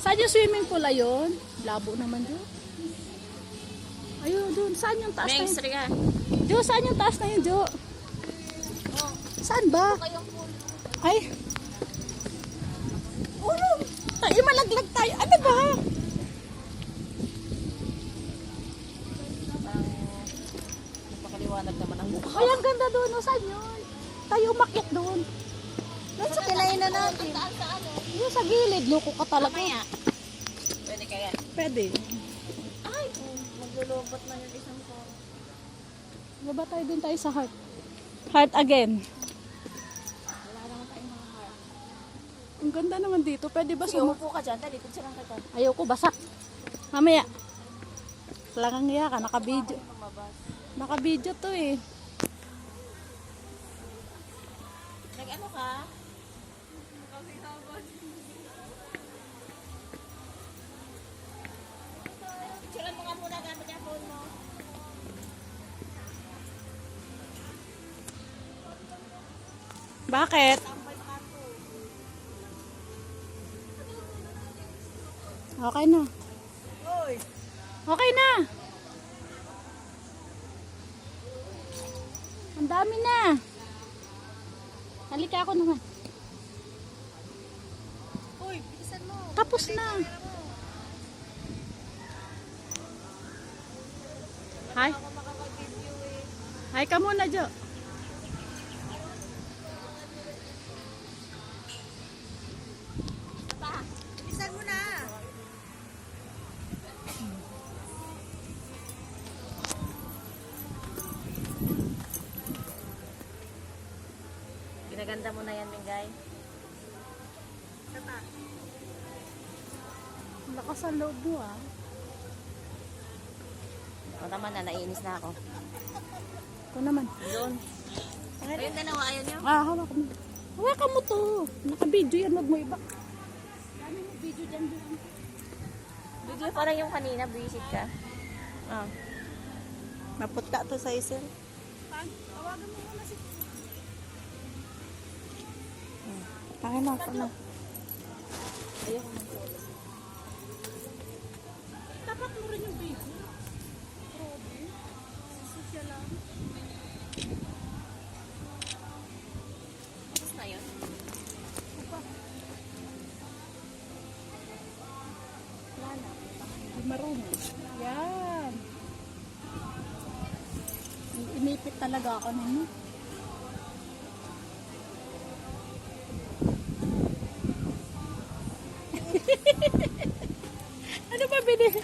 Saan yung swimming pool ayun? Labo naman doon. Ayun, doon. Saan yung taas na yun? Jo, saan yung taas na yun, Jo? Saan ba? Ay. Urong. Tayo malaglag tayo. Ano ba? Napakaliwanag naman ang mukha. Ay, ang ganda doon. O, saan yun? Tayo umakyat doon. Doon sa kinain na natin. Yung sa gilid. Loko ka talaga. Pwede kaya? Pwede. Ay, maglulobot na yung isang ko. Baba tayo dun tayo sa heart. Heart again. Wala naman tayong mga heart. Ang ganda naman dito. Pwede ba Sige, umupo ka dyan. Dito siya lang kita. Ayoko, basa. Mamaya. Langang iya ka. Naka-video. Lumabas. Naka-video to eh. Nag-ano ka? Picturean mo nga muna gamit yung phone mo. Bakit? Okay na. Hoy! Okay na. Ang dami na. Halika ako naman. Hoy, bilisan mo. Tapos na. Hi. Ako makakag-video eh. Hi ka muna, Jo. Bilisan mo na. Ginaganda mo na yan, Mingay. Lakas ang loob mo ah. O naman na, naiinis na ako. Ako naman. Doon. Ayun dalawa, ayaw niyo? Ah, hawak mo. Hawakan mo to. Naka-video yan. Huwag mo iba. Dami mo video dyan. Video parang yung kanina, visit ka. Ah. Napunta to sa isel. Tawagan mo muna si... Kaya na, ako na. Ayoko mag-solo. Tapat mo rin yung video. Grabe. Sisya lang. Tapos na yun? Wala na. Hindi marunong. Yan. Inipit talaga ako ninyo. Ano ba binili?